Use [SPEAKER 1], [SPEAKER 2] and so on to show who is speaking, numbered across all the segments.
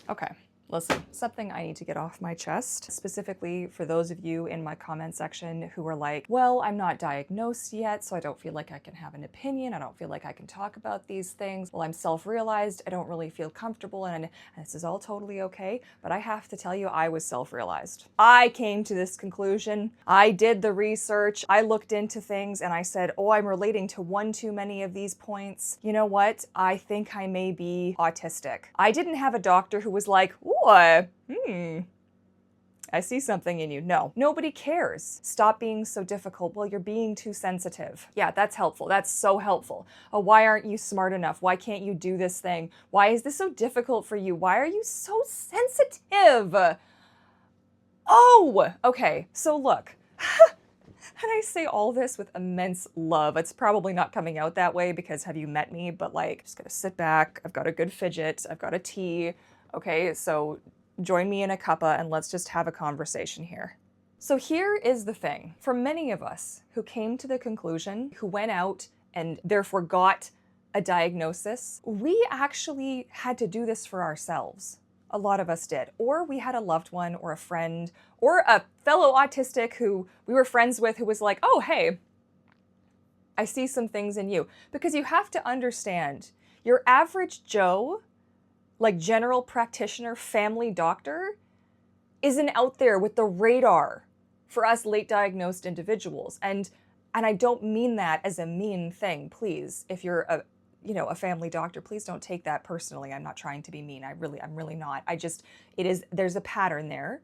[SPEAKER 1] Okay. Listen, something I need to get off my chest, specifically for those of you in my comment section who are like, well, I'm not diagnosed yet, so I don't feel like I can have an opinion. I don't feel like I can talk about these things. Well, I'm self-realized. I don't really feel comfortable, and this is all totally okay. But I have to tell you, I was self-realized. I came to this conclusion. I did the research. I looked into things and I said, oh, I'm relating to one too many of these points. You know what? I think I may be autistic. I didn't have a doctor who was like, ooh, I see something in you. No, nobody cares. Stop being so difficult. Well, you're being too sensitive. Yeah, that's helpful. That's so helpful. Oh, why aren't you smart enough? Why can't you do this thing? Why is this so difficult for you? Why are you so sensitive? Oh, okay. So look, and I say all this with immense love. It's probably not coming out that way because have you met me? But like, just gonna sit back. I've got a good fidget. I've got a tea. Okay, so join me in a cuppa and let's just have a conversation here. So here is the thing. For many of us who came to the conclusion, who went out and therefore got a diagnosis, we actually had to do this for ourselves. A lot of us did. Or we had a loved one or a friend or a fellow autistic who we were friends with who was like, oh, hey, I see some things in you. Because you have to understand, your average Joe, like general practitioner, family doctor, isn't out there with the radar for us late diagnosed individuals. And I don't mean that as a mean thing, please. If you're a family doctor, please don't take that personally. I'm not trying to be mean. I'm really not. There's a pattern there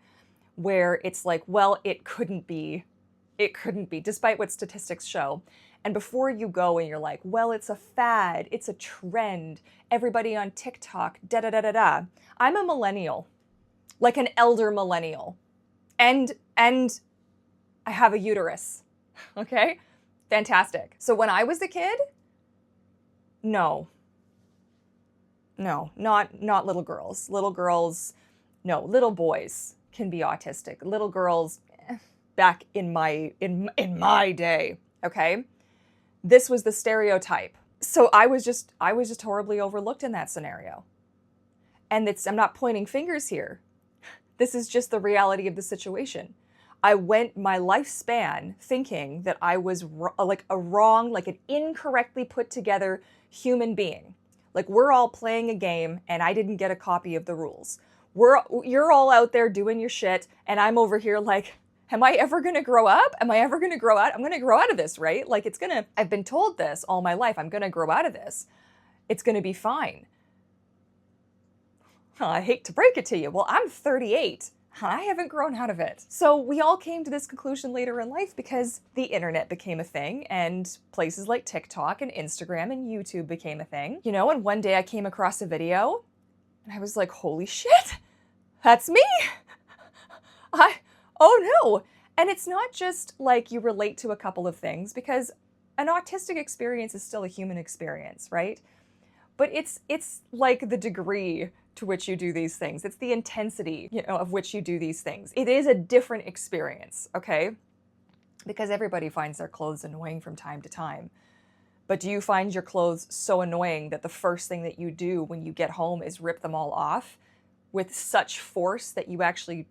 [SPEAKER 1] where it's like, well, it couldn't be, despite what statistics show. And before you go and you're like, well, it's a fad, it's a trend, everybody on TikTok, da-da-da-da-da. I'm a millennial, like an elder millennial. And I have a uterus, okay? Fantastic. So when I was a kid, no, not little girls. Little girls, no, little boys can be autistic. Little girls, back in my day, okay? This was the stereotype. So I was just horribly overlooked in that scenario. And I'm not pointing fingers here. This is just the reality of the situation. I went my lifespan thinking that I was like an incorrectly put together human being. Like we're all playing a game and I didn't get a copy of the rules. You're all out there doing your shit and I'm over here like, am I ever gonna grow up? Am I ever gonna grow out? I'm gonna grow out of this, right? Like I've been told this all my life. I'm gonna grow out of this. It's gonna be fine. I hate to break it to you. Well, I'm 38. I haven't grown out of it. So we all came to this conclusion later in life because the internet became a thing and places like TikTok and Instagram and YouTube became a thing. And one day I came across a video and I was like, holy shit, that's me. Oh no. And it's not just like you relate to a couple of things because an autistic experience is still a human experience, right? But it's like the degree to which you do these things. It's the intensity, of which you do these things. It is a different experience, okay? Because everybody finds their clothes annoying from time to time. But do you find your clothes so annoying that the first thing that you do when you get home is rip them all off with such force that you actually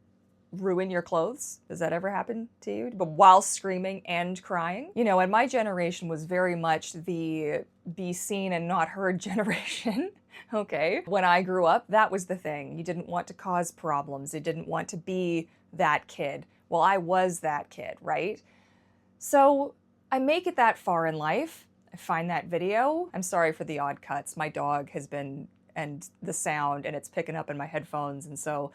[SPEAKER 1] ruin your clothes? Does that ever happen to you? But while screaming and crying? And my generation was very much the be seen and not heard generation. Okay. When I grew up, that was the thing. You didn't want to cause problems. You didn't want to be that kid. Well, I was that kid, right? So I make it that far in life. I find that video. I'm sorry for the odd cuts. My dog has been, and the sound, and it's picking up in my headphones. And so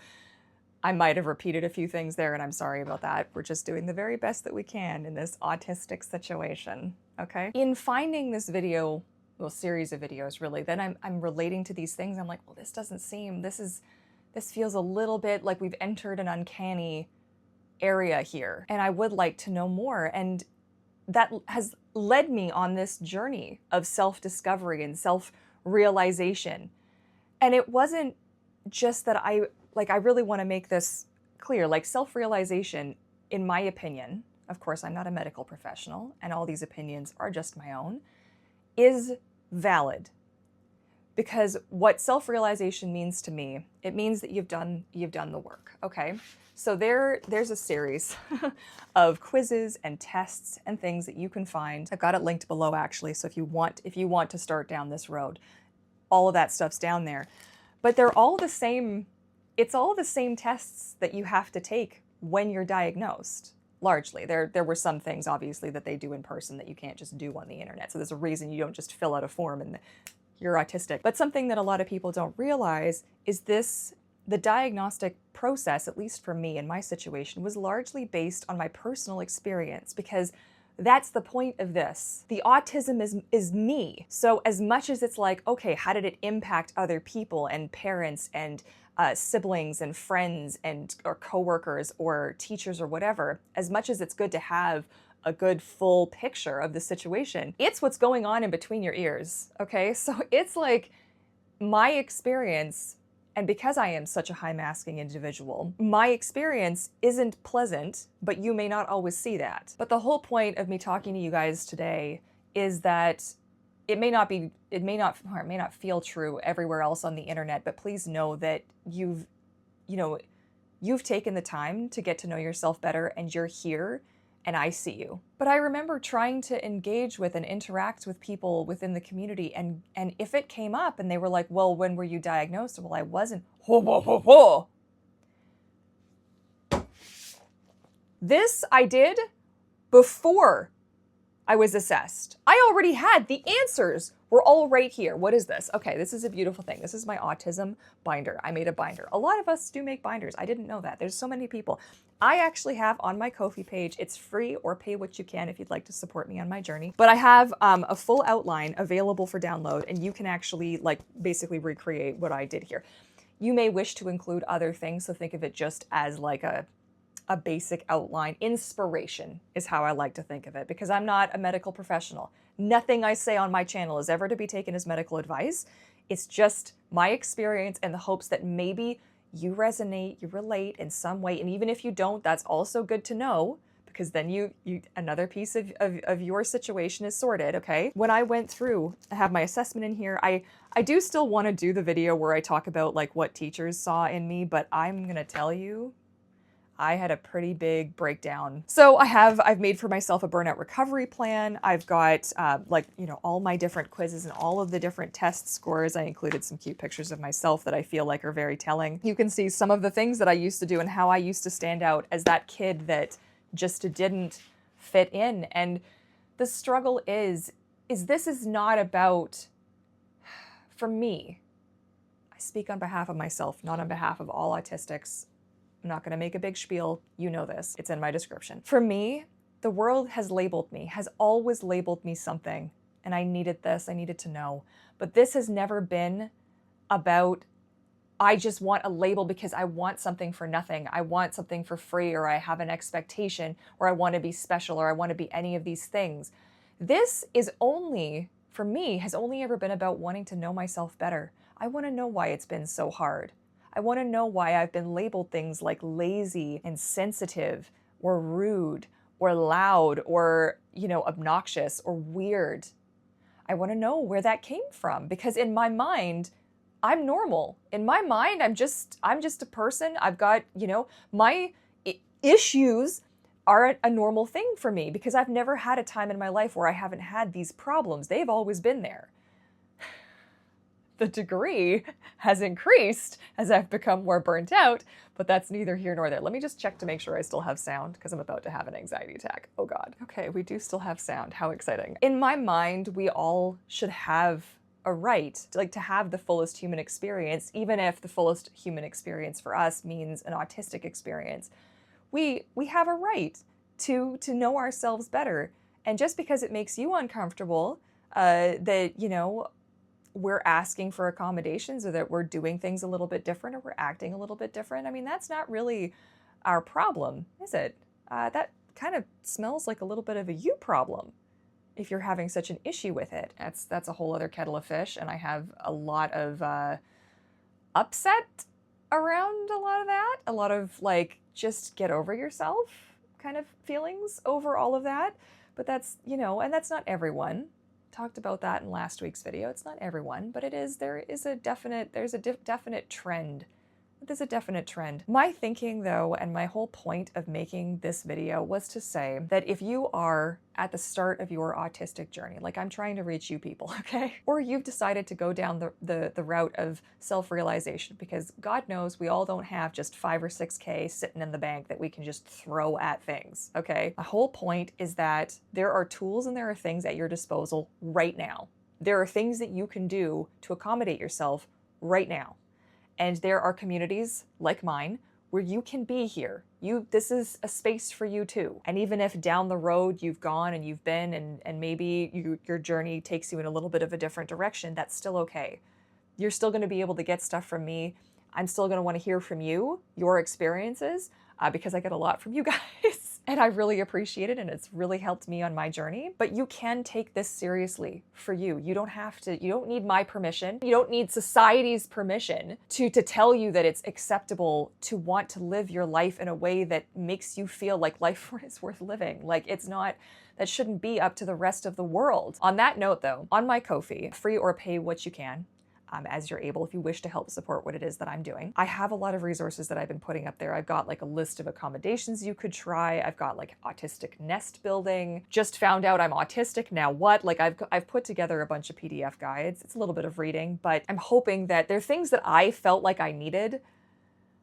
[SPEAKER 1] I might have repeated a few things there, and I'm sorry about that. We're just doing the very best that we can in this autistic situation, okay? In finding this video, well, series of videos really, then I'm relating to these things. I'm like, well, this feels a little bit like we've entered an uncanny area here, and I would like to know more. And that has led me on this journey of self-discovery and self-realization. And it wasn't just that I really want to make this clear, like self-realization, in my opinion, of course, I'm not a medical professional, and all these opinions are just my own, is valid. Because what self-realization means to me, it means that you've done the work, okay? So there's a series of quizzes and tests and things that you can find. I've got it linked below actually, so if you want to start down this road, all of that stuff's down there. But they're all the same, it's all the same tests that you have to take when you're diagnosed. Largely. There were some things obviously that they do in person that you can't just do on the internet. So there's a reason you don't just fill out a form and you're autistic. But something that a lot of people don't realize is the diagnostic process, at least for me in my situation, was largely based on my personal experience, because that's the point of this. The autism is me. So as much as it's like, okay, how did it impact other people and parents and siblings and friends and or coworkers or teachers or whatever, as much as it's good to have a good full picture of the situation, it's what's going on in between your ears, okay? So it's like my experience, and because I am such a high masking individual, my experience isn't pleasant, but you may not always see that. But the whole point of me talking to you guys today is that it may not feel true everywhere else on the internet, but please know that you've taken the time to get to know yourself better, and you're here and I see you. But I remember trying to engage with and interact with people within the community, and if it came up and they were like, well, when were you diagnosed? Well, I wasn't. Ho, ho, ho, ho. This I did before I was assessed. I already had the answers. We're all right here. What is this? Okay, this is a beautiful thing. This is my autism binder. I made a binder. A lot of us do make binders. I didn't know that. There's so many people. I actually have on my Ko-fi page, it's free, or pay what you can if you'd like to support me on my journey. But I have a full outline available for download, and you can actually basically recreate what I did here. You may wish to include other things, so think of it just as like a basic outline. Inspiration is how I like to think of it, because I'm not a medical professional. Nothing I say on my channel is ever to be taken as medical advice. It's just my experience in the hopes that maybe you resonate, you relate in some way. And even if you don't, that's also good to know, because then you another piece of your situation is sorted, okay? When I went through, I have my assessment in here. I do still want to do the video where I talk about like what teachers saw in me, but I'm gonna tell you, I had a pretty big breakdown. So I've made for myself a burnout recovery plan. I've got all my different quizzes and all of the different test scores. I included some cute pictures of myself that I feel like are very telling. You can see some of the things that I used to do and how I used to stand out as that kid that just didn't fit in. And the struggle is this is not about, for me, I speak on behalf of myself, not on behalf of all autistics. I'm not going to make a big spiel. You know this. It's in my description. For me, the world has labeled me, has always labeled me something, and I needed this. I needed to know. But this has never been about, I just want a label because I want something for nothing. I want something for free, or I have an expectation, or I want to be special, or I want to be any of these things. This is only, for me, has only ever been about wanting to know myself better. I want to know why it's been so hard. I want to know why I've been labeled things like lazy and sensitive or rude or loud or, obnoxious or weird. I want to know where that came from, because in my mind, I'm normal. In my mind, I'm just a person. I've got, my issues are a normal thing for me, because I've never had a time in my life where I haven't had these problems. They've always been there. The degree has increased as I've become more burnt out, but that's neither here nor there. Let me just check to make sure I still have sound, because I'm about to have an anxiety attack. Oh God. Okay, we do still have sound. How exciting. In my mind, we all should have a right to have the fullest human experience, even if the fullest human experience for us means an autistic experience. We have a right to know ourselves better. And just because it makes you uncomfortable, we're asking for accommodations, or that we're doing things a little bit different, or we're acting a little bit different, I mean, that's not really our problem, is it? That kind of smells like a little bit of a you problem if you're having such an issue with it. That's a whole other kettle of fish, and I have a lot of upset around a lot of that. A lot of just get over yourself kind of feelings over all of that. But that's, and that's not everyone. Talked about that in last week's video. It's not everyone, but there's a definite trend. There's a definite trend. My thinking though, and my whole point of making this video was to say that if you are at the start of your autistic journey, like I'm trying to reach you people, okay? Or you've decided to go down the route of self-realization, because God knows we all don't have just 5 or 6K sitting in the bank that we can just throw at things, okay? The whole point is that there are tools and there are things at your disposal right now. There are things that you can do to accommodate yourself right now. And there are communities like mine where you can be here. This is a space for you too. And even if down the road you've gone and you've been and maybe your journey takes you in a little bit of a different direction, that's still okay. You're still going to be able to get stuff from me. I'm still going to want to hear from you, your experiences, because I get a lot from you guys. And I really appreciate it, and it's really helped me on my journey. But you can take this seriously for you. You don't have to, you don't need my permission. You don't need society's permission to tell you that it's acceptable to want to live your life in a way that makes you feel like life is worth living. Like it's not, that shouldn't be up to the rest of the world. On that note though, on my Ko-fi, free or pay what you can, as you're able, if you wish to help support what it is that I'm doing. I have a lot of resources that I've been putting up there. I've got like a list of accommodations you could try. I've got like autistic nest building. Just found out I'm autistic, now what? Like I've put together a bunch of PDF guides. It's a little bit of reading, but I'm hoping that there are things that I felt like I needed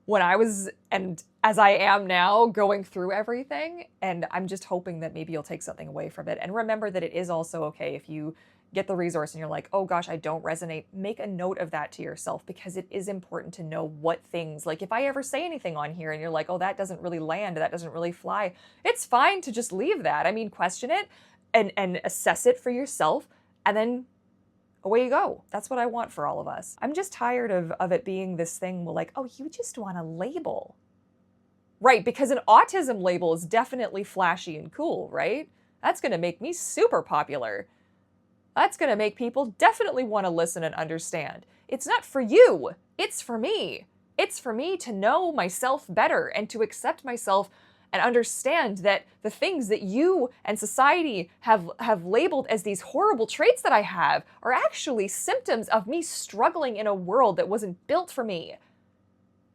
[SPEAKER 1] when I was, and as I am now, going through everything. And I'm just hoping that maybe you'll take something away from it. And remember that it is also okay if you get the resource and you're like, oh gosh, I don't resonate. Make a note of that to yourself, because it is important to know what things, like if I ever say anything on here and you're like, oh, that doesn't really land, that doesn't really fly, it's fine to just leave that. I mean, question it and assess it for yourself, and then away you go. That's what I want for all of us. I'm just tired of it being this thing where like, oh, you just want a label. Right, because an autism label is definitely flashy and cool, right? That's gonna make me super popular. That's going to make people definitely want to listen and understand. It's not for you. It's for me. It's for me to know myself better and to accept myself and understand that the things that you and society have labeled as these horrible traits that I have are actually symptoms of me struggling in a world that wasn't built for me.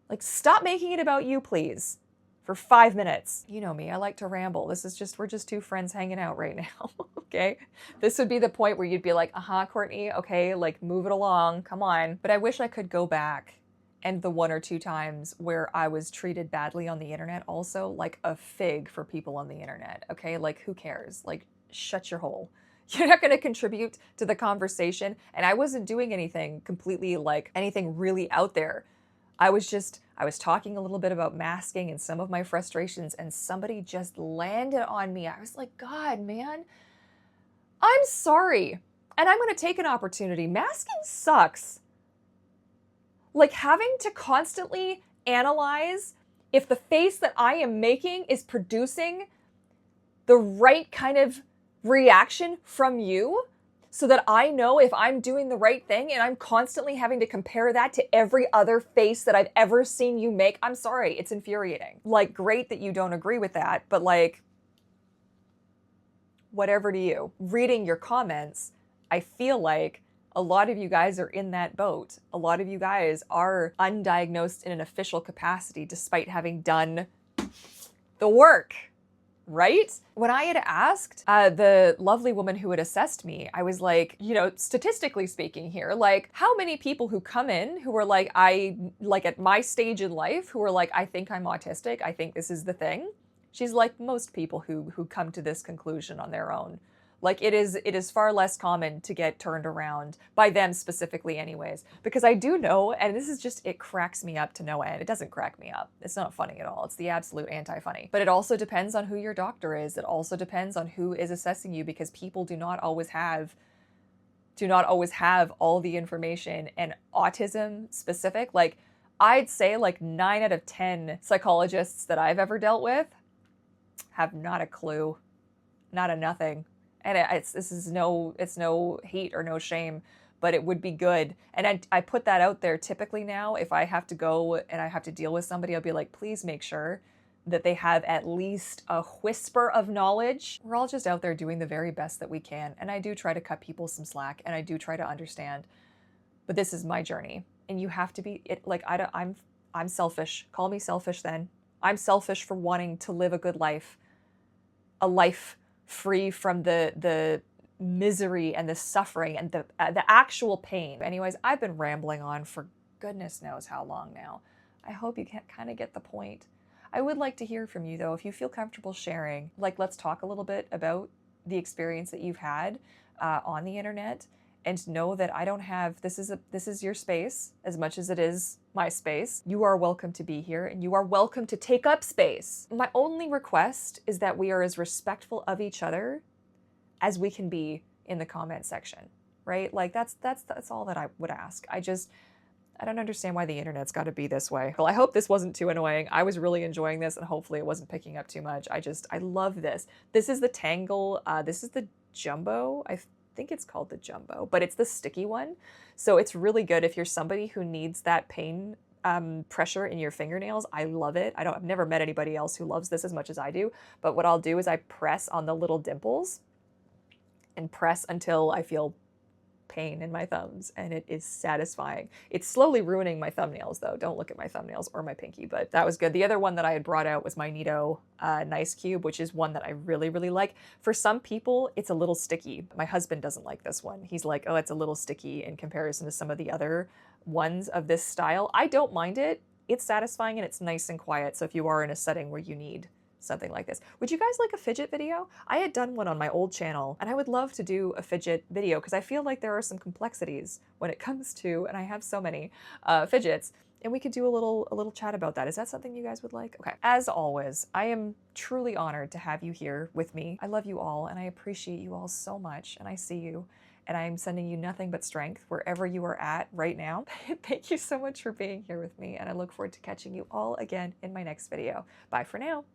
[SPEAKER 1] Like, stop making it about you, please. For 5 minutes. You know me, I like to ramble. We're just two friends hanging out right now, okay? This would be the point where you'd be like, Courtney, okay, like move it along, come on. But I wish I could go back and the 1 or 2 times where I was treated badly on the internet also, like a fig for people on the internet, okay? Like, who cares? Like, shut your hole. You're not gonna contribute to the conversation. And I wasn't doing anything completely like anything really out there. I was talking a little bit about masking and some of my frustrations, and somebody just landed on me. I was like, God, man, I'm sorry. And I'm going to take an opportunity. Masking sucks. Like having to constantly analyze if the face that I am making is producing the right kind of reaction from you, so that I know if I'm doing the right thing, and I'm constantly having to compare that to every other face that I've ever seen you make. I'm sorry, it's infuriating. Like, great that you don't agree with that, but like, whatever to you. Reading your comments, I feel like a lot of you guys are in that boat. A lot of you guys are undiagnosed in an official capacity despite having done the work. Right? When I had asked the lovely woman who had assessed me, I was like, you know, statistically speaking here, like how many people who come in who are like, at my stage in life, who are like, I think I'm autistic, I think this is the thing. She's like, most people who come to this conclusion on their own. Like it is far less common to get turned around by them specifically anyways. Because I do know, and this is just, it cracks me up to no end. It doesn't crack me up. It's not funny at all. It's the absolute anti-funny. But it also depends on who your doctor is. It also depends on who is assessing you, because people do not always have all the information. And autism specific, like I'd say like 9 out of 10 psychologists that I've ever dealt with have not a clue, not a nothing. And it's no hate or no shame, but it would be good. And I put that out there typically now. If I have to go and I have to deal with somebody, I'll be like, please make sure that they have at least a whisper of knowledge. We're all just out there doing the very best that we can. And I do try to cut people some slack, and I do try to understand, but this is my journey. And you have to be like, I'm selfish. Call me selfish then. I'm selfish for wanting to live a good life, a life free from the misery and the suffering and the actual pain. Anyways, I've been rambling on for goodness knows how long now. I hope you can kind of get the point. I would like to hear from you though, if you feel comfortable sharing. Like, let's talk a little bit about the experience that you've had on the internet, and know that I don't have, this is your space as much as it is my space. You are welcome to be here, and you are welcome to take up space. My only request is that we are as respectful of each other as we can be in the comment section, right? Like that's all that I would ask. I don't understand why the internet's got to be this way. Well, I hope this wasn't too annoying. I was really enjoying this, and hopefully it wasn't picking up too much. I love this. This is the Tangle, this is the Jumbo. I think it's called the Jumbo, but it's the sticky one. So it's really good if you're somebody who needs that pain pressure in your fingernails. I love it. I've never met anybody else who loves this as much as I do, but what I'll do is I press on the little dimples and press until I feel pain in my thumbs, and it is satisfying. It's slowly ruining my thumbnails though. Don't look at my thumbnails or my pinky, but that was good. The other one that I had brought out was my Nito Nice Cube, which is one that I really, really like. For some people, it's a little sticky. My husband doesn't like this one. He's like, oh, it's a little sticky in comparison to some of the other ones of this style. I don't mind it. It's satisfying and it's nice and quiet. So if you are in a setting where you need something like this. Would you guys like a fidget video? I had done one on my old channel, and I would love to do a fidget video because I feel like there are some complexities when it comes to, and I have so many fidgets, and we could do a little chat about that. Is that something you guys would like? Okay. As always, I am truly honored to have you here with me. I love you all, and I appreciate you all so much, and I see you, and I'm sending you nothing but strength wherever you are at right now. Thank you so much for being here with me, and I look forward to catching you all again in my next video. Bye for now.